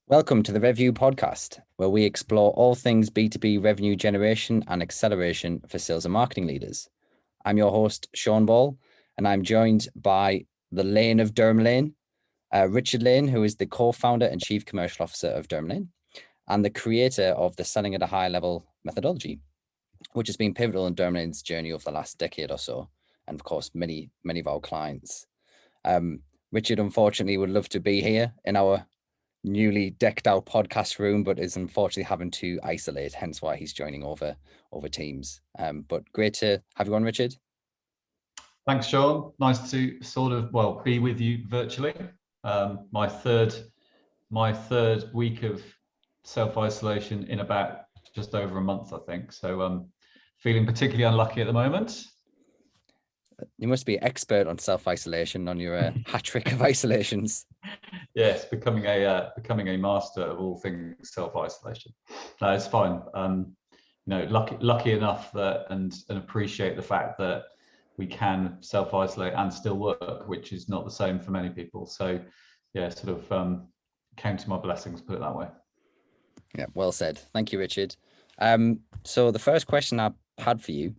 Welcome to the Rev View Podcast, where we explore all things B2B revenue generation and acceleration for sales and marketing leaders. I'm your host, Sean Ball, and I'm joined by the Lane of durhamlane, Richard Lane, who is the co-founder and chief commercial officer of durhamlane, and the creator of the Selling at a High Level methodology, which has been pivotal in durhamlane's journey over the last decade or so, and of course, many of our clients. Richard, unfortunately, would love to be here in our newly decked out podcast room, but is unfortunately having to isolate, hence why he's joining over Teams. But great to have you on, Richard. Thanks, Sean. Nice to be with you virtually. My third week of self-isolation in about just over a month, I think. So I'm feeling particularly unlucky at the moment. You must be expert on self-isolation, on your hat trick of isolations. Yes, becoming a master of all things self-isolation. No, it's fine. Lucky enough that and appreciate the fact that we can self-isolate and still work, which is not the same for many people. So yeah, count my blessings, put it that way. Yeah, well said. Thank you, Richard. So the first question I had for you,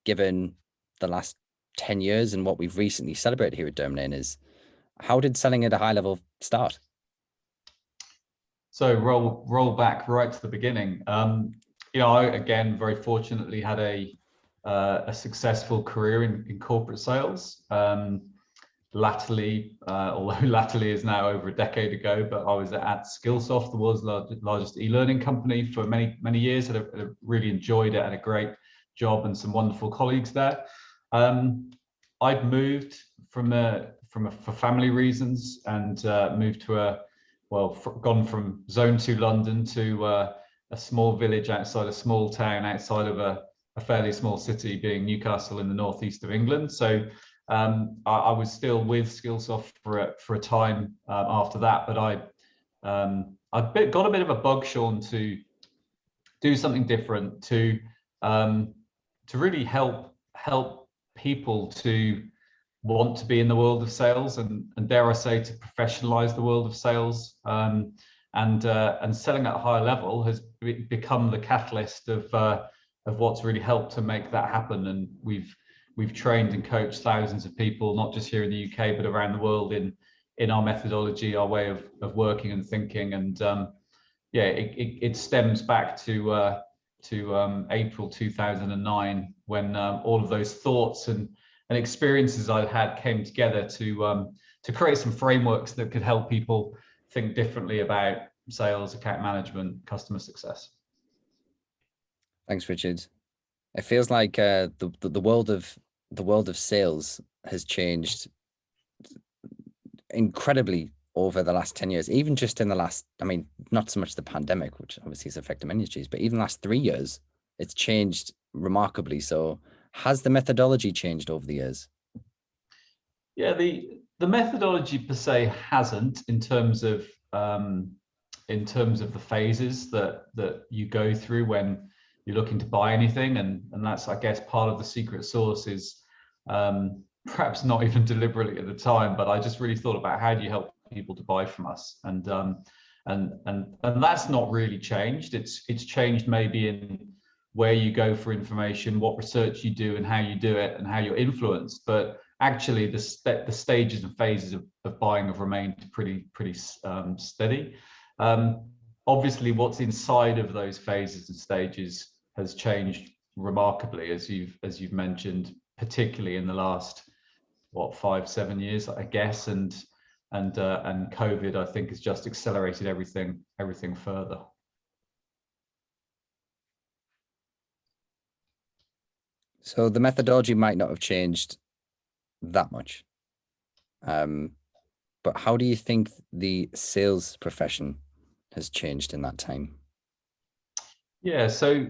given the last 10 years and what we've recently celebrated here at durhamlane, is how did selling at a high level start? So roll back right to the beginning. I again very fortunately had a successful career in corporate sales. Latterly, although latterly is now over a decade ago, but I was at Skillsoft, the world's largest e-learning company, for many years. I really enjoyed it, had a great job and some wonderful colleagues there. I'd moved for family reasons and moved to gone from Zone 2 London to a small village outside a small town outside of a fairly small city, being Newcastle in the northeast of England. So I was still with Skillsoft for a time after that, but I got a bit of a bug, Sean, to do something different, to really help people to want to be in the world of sales and dare I say, to professionalize the world of sales. And selling at a higher level has become the catalyst of what's really helped to make that happen. And we've trained and coached thousands of people, not just here in the UK, but around the world in our methodology, our way of working and thinking. And it stems back to April 2009, when all of those thoughts and experiences I'd had came together to create some frameworks that could help people think differently about sales, account management, customer success. Thanks, Richard. It feels like the world of sales has changed incredibly over the last 10 years, even just in the last, not so much the pandemic, which obviously has affected many industries, but even the last 3 years, it's changed remarkably. So has the methodology changed over the years? Yeah, the methodology per se hasn't, in terms of the phases that you go through when you're looking to buy anything, and that's, I guess, part of the secret sauce is perhaps not even deliberately at the time, but I just really thought about how do you help people to buy from us, and that's not really changed. It's changed maybe in where you go for information, what research you do, and how you do it, and how you're influenced. But actually, the stages and phases of buying have remained pretty steady. Obviously, what's inside of those phases and stages has changed remarkably, as you've mentioned, particularly in the last 5-7 years, I guess, and COVID, I think, has just accelerated everything further. So the methodology might not have changed that much, but how do you think the sales profession has changed in that time? Yeah, so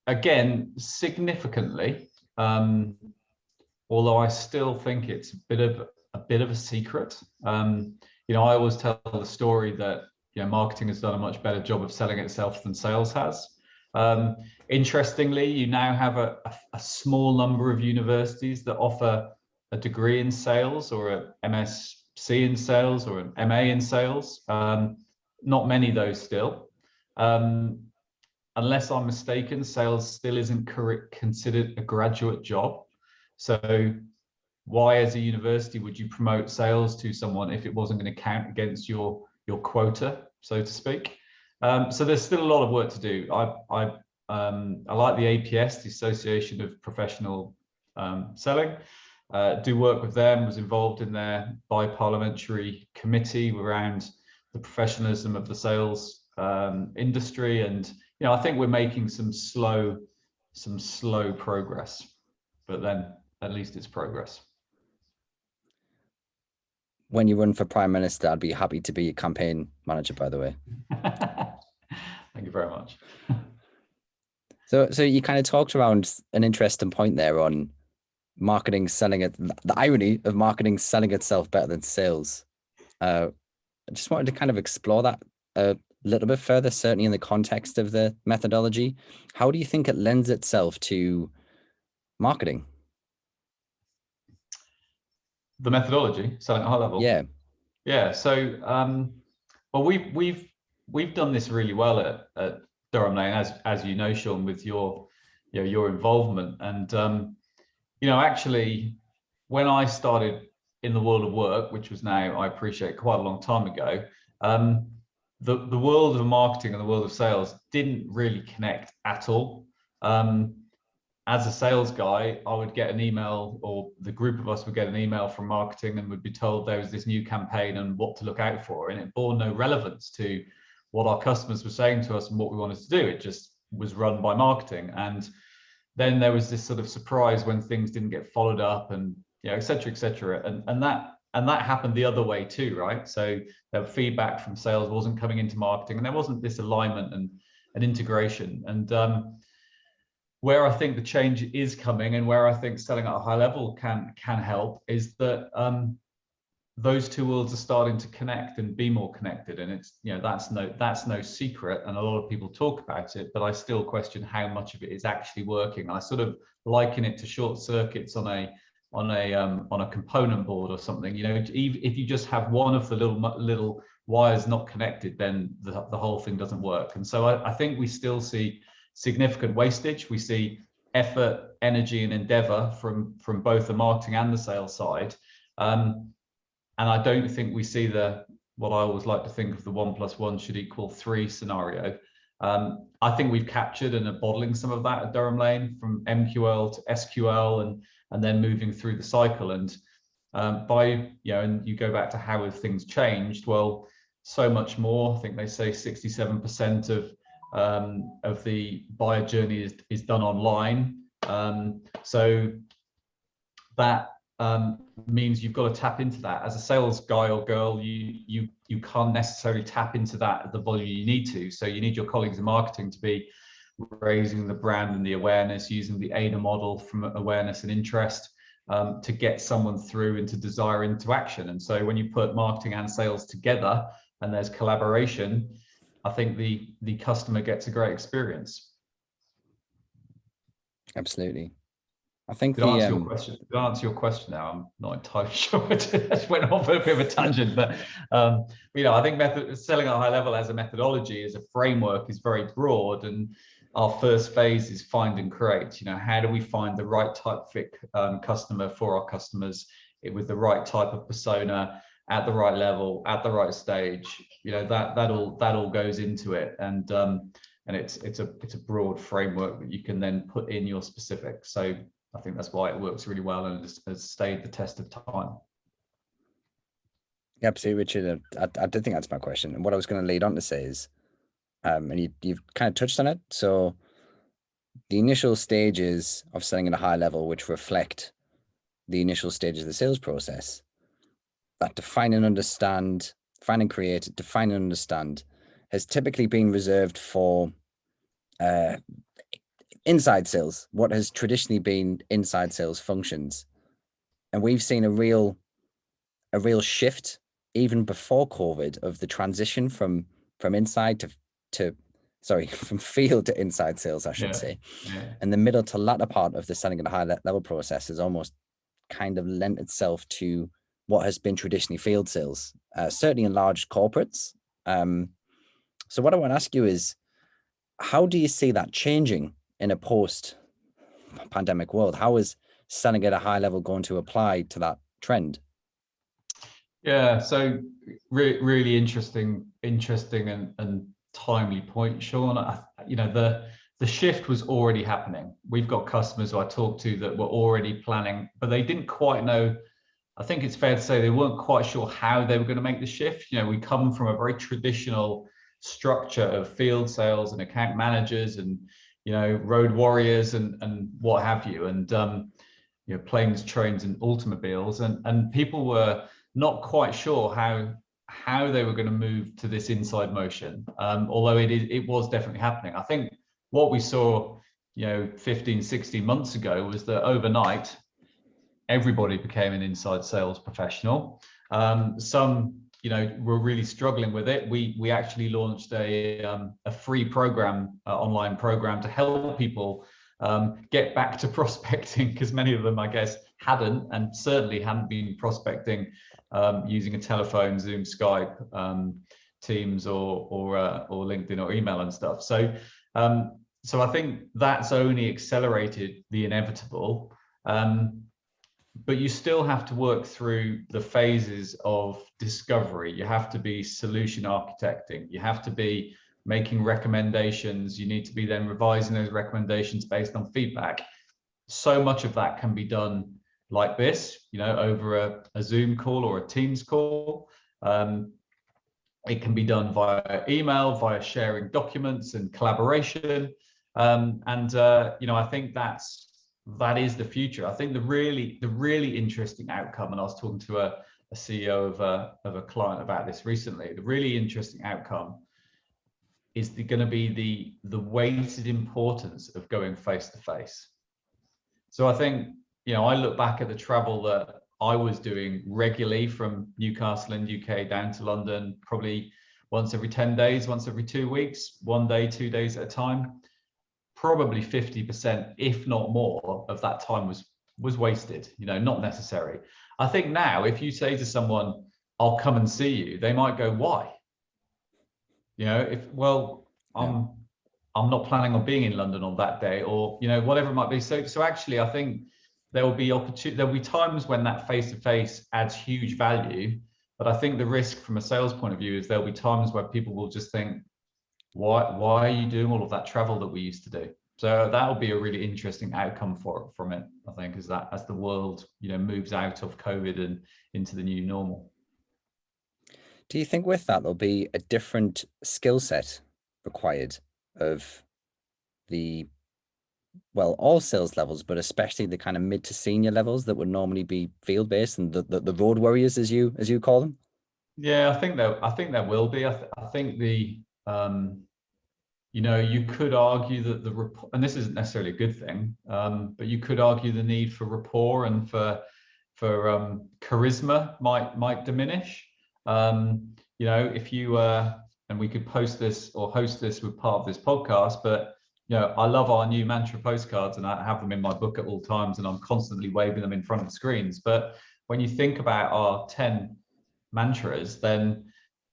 again, significantly, although I still think it's a bit of a secret. I always tell the story that marketing has done a much better job of selling itself than sales has. Interestingly, you now have a small number of universities that offer a degree in sales, or a MS C in sales or an MA in sales. Not many of those still. Unless I'm mistaken, sales still isn't considered a graduate job. So why, as a university, would you promote sales to someone if it wasn't going to count against your quota, so to speak? So there's still a lot of work to do. I like the APS, the Association of Professional Selling. Do work with them, was involved in their bi-parliamentary committee around the professionalism of the sales industry. And, I think we're making some slow progress, but then at least it's progress. When you run for Prime Minister, I'd be happy to be your campaign manager, by the way. Thank you very much. So you kind of talked around an interesting point there on marketing selling it, the irony of marketing selling itself better than sales. I just wanted to kind of explore that a little bit further, certainly in the context of the methodology. How do you think it lends itself to marketing? The methodology, selling at a high level. Yeah. So, well, we've done this really well at Durham Lane, as you know, Sean, with your involvement. And actually, when I started in the world of work, which was now, I appreciate, quite a long time ago, the world of marketing and the world of sales didn't really connect at all. As a sales guy, I would get an email, or the group of us would get an email from marketing and would be told there was this new campaign and what to look out for. And it bore no relevance to what our customers were saying to us and what we wanted to do. It just was run by marketing. And then there was this sort of surprise when things didn't get followed up, and et cetera, et cetera. And that happened the other way too, right? So the feedback from sales wasn't coming into marketing, and there wasn't this alignment and integration. And where I think the change is coming, and where I think selling at a high level can help, is that those two worlds are starting to connect and be more connected. And it's that's no secret, and a lot of people talk about it, but I still question how much of it is actually working. I sort of liken it to short circuits on a component board or something. If you just have one of the little wires not connected, then the whole thing doesn't work. And so I think we still see significant wastage. We see effort, energy, and endeavor from both the marketing and the sales side. And I don't think we see what I always like to think of, the 1 + 1 should equal 3 scenario. I think we've captured and are bottling some of that at Durham Lane, from MQL to SQL, and then moving through the cycle. And and you go back to how have things changed? Well, so much more. I think they say 67% of the buyer journey is done online. So that means you've got to tap into that. As a sales guy or girl, you can't necessarily tap into that at the volume you need to. So you need your colleagues in marketing to be raising the brand and the awareness, using the AIDA model from awareness and interest to get someone through into desire, into action. And so when you put marketing and sales together and there's collaboration, I think the customer gets a great experience. Absolutely. I think Did I answer your question now? I'm not entirely sure. I just went off a bit of a tangent, but I think selling at a high level as a methodology, as a framework, is very broad. And our first phase is find and create. How do we find the right type fit customer for our customers, with the right type of persona, at the right level, at the right stage? That all goes into it. And it's a broad framework that you can then put in your specifics. So I think that's why it works really well and has stayed the test of time. Yeah, absolutely, Richard. I did think that's my question. And what I was going to lead on to say is, and you've kind of touched on it. So the initial stages of selling at a high level, which reflect the initial stages of the sales process, that define and understand, define and create, define and understand, has typically been reserved for inside sales, what has traditionally been inside sales functions. And we've seen a real shift even before COVID of the transition from inside from field to inside sales, I should say. Yeah. And the middle to latter part of the selling at a high level process has almost kind of lent itself to what has been traditionally field sales, certainly in large corporates. So what I want to ask you is, how do you see that changing in a post-pandemic world? How is selling at a high level going to apply to that trend? Yeah, so really interesting and timely point, Sean. The shift was already happening. We've got customers who I talked to that were already planning, but they didn't quite know. I think it's fair to say they weren't quite sure how they were going to make the shift. We come from a very traditional structure of field sales and account managers and road warriors and what have you, and planes, trains, and automobiles, and people were not quite sure how they were going to move to this inside motion. Although it was definitely happening. I think what we saw 15, 16 months ago was that overnight everybody became an inside sales professional. Some were really struggling with it. We actually launched a free program, online program, to help people get back to prospecting, because many of them, I guess, hadn't, and certainly hadn't been prospecting using a telephone, Zoom, Skype, Teams, or LinkedIn or email and stuff. So I think that's only accelerated the inevitable. But you still have to work through the phases of discovery. You have to be solution architecting. You have to be making recommendations. You need to be then revising those recommendations based on feedback. So much of that can be done like this, over a Zoom call or a Teams call. It can be done via email, via sharing documents and collaboration. I think that is the future. I think the really interesting outcome, and I was talking to a CEO of a client about this recently, the really interesting outcome is going to be the weighted importance of going face to face. So I think, I look back at the travel that I was doing regularly from Newcastle in UK down to London, probably once every 10 days, once every 2 weeks, 1 day, 2 days at a time. Probably 50%, if not more, of that time was wasted, not necessary. I think now, if you say to someone, "I'll come and see you," they might go, "Why?" I'm not planning on being in London on that day, or whatever it might be. So actually, I think there'll be times when that face-to-face adds huge value, but I think the risk from a sales point of view is there'll be times where people will just think, why are you doing all of that travel that we used to do? So that'll be a really interesting outcome from it, I think, as the world moves out of COVID and into the new normal. Do you think with that there'll be a different skill set required of all sales levels, but especially the kind of mid to senior levels that would normally be field based, and the road warriors, as you call them? Yeah, I think there will be. I think you could argue that and this isn't necessarily a good thing, but you could argue the need for rapport and for charisma might diminish. If you and we could post this or host this with part of this podcast, but I love our new mantra postcards, and I have them in my book at all times, and I'm constantly waving them in front of screens. But when you think about our 10 mantras, then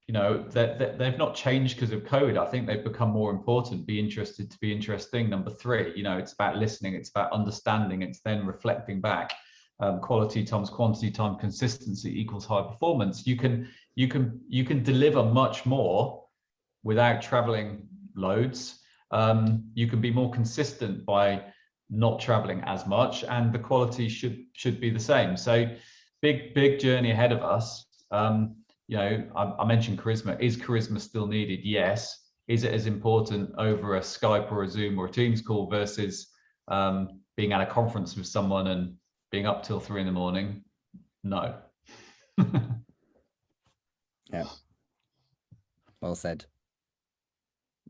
they've not changed because of COVID. I think they've become more important. Be interested to be interesting. Number 3, it's about listening, it's about understanding, it's then reflecting back. Quality times quantity times consistency equals high performance. You can deliver much more without traveling loads. You can be more consistent by not traveling as much, and the quality should be the same. So big journey ahead of us. I mentioned charisma. Is charisma still needed? Yes. Is it as important over a Skype or a Zoom or a Teams call versus being at a conference with someone and being up till 3 a.m? No. Yeah. Well said.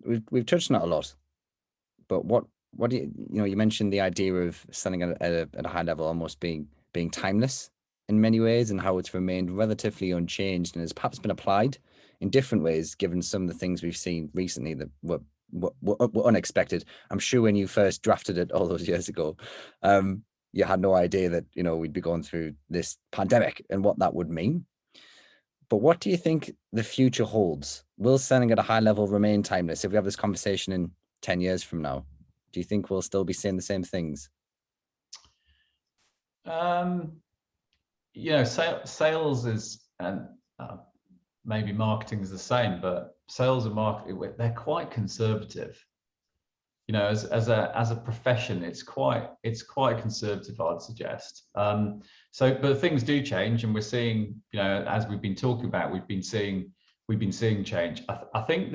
We've touched on it a lot, but what do you mentioned the idea of selling at a high level almost being timeless in many ways, and how it's remained relatively unchanged and has perhaps been applied in different ways given some of the things we've seen recently that were unexpected. I'm sure when you first drafted it all those years ago, you had no idea that, we'd be going through this pandemic and what that would mean. But what do you think the future holds? Will selling at a high level remain timeless? If we have this conversation in 10 years from now, do you think we'll still be saying the same things? Sales is, and maybe marketing is the same, but sales and marketing, they're quite conservative. As a profession, it's quite conservative, I'd suggest. But things do change, and we're seeing, as we've been talking about, we've been seeing change. I think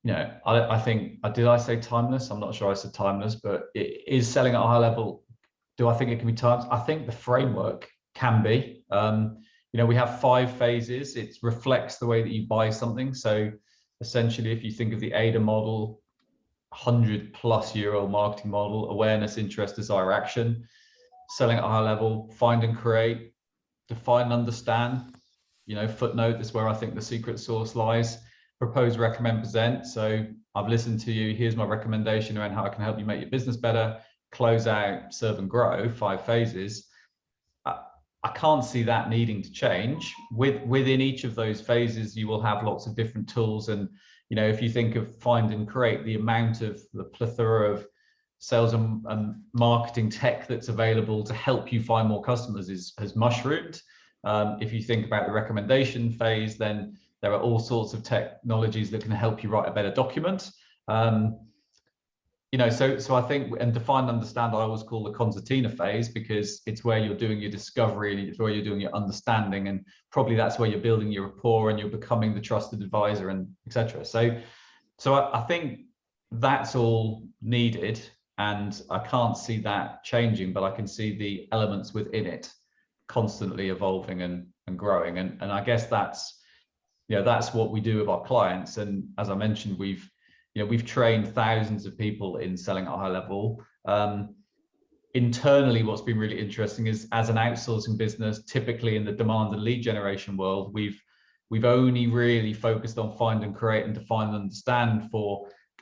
I think, did I say timeless? I'm not sure I said timeless, but it is selling at a high level. Do I think it can be timeless? I think the framework can be. We have 5 phases. It reflects the way that you buy something. So essentially, if you think of the AIDA model, 100-plus-year-old marketing model: awareness, interest, desire, action. Selling at a high level: find and create, define and understand. Footnote is where I think the secret sauce lies. Propose, recommend, present. So I've listened to you. Here's my recommendation around how I can help you make your business better. Close out, serve and grow. 5 phases. I can't see that needing to change. Within each of those phases, you will have lots of different tools. And if you think of find and create, the amount of the plethora of sales and marketing tech that's available to help you find more customers has mushroomed. If you think about the recommendation phase, then there are all sorts of technologies that can help you write a better document. So I think, and define and understand, I always call the concertina phase, because it's where you're doing your discovery and it's where you're doing your understanding, and probably that's where you're building your rapport and you're becoming the trusted advisor, and etc. So I think that's all needed, and I can't see that changing, but I can see the elements within it constantly evolving and growing, and I guess that's what we do with our clients. And as I mentioned, we've trained thousands of people in selling at a high level. Internally, what's been really interesting is, as an outsourcing business, typically in the demand and lead generation world, we've only really focused on find and create and define and understand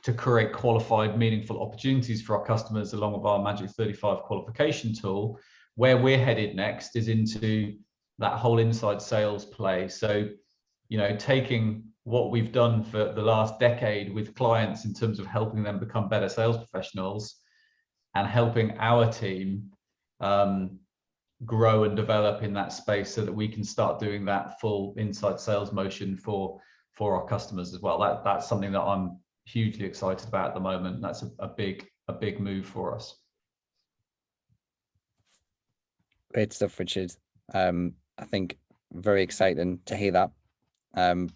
to create qualified, meaningful opportunities for our customers along with our Magic 35 qualification tool. Where we're headed next is into that whole inside sales play. So, taking what we've done for the last decade with clients in terms of helping them become better sales professionals, and helping our team grow and develop in that space, so that we can start doing that full inside sales motion for our customers as well. That's something that I'm hugely excited about at the moment. That's a big move for us. Great stuff, Richard. I think very exciting to hear that.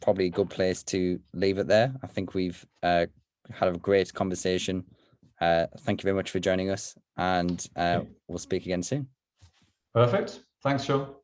Probably a good place to leave it there. I think we've had a great conversation. Thank you very much for joining us, and we'll speak again soon. Perfect. Thanks, Sean.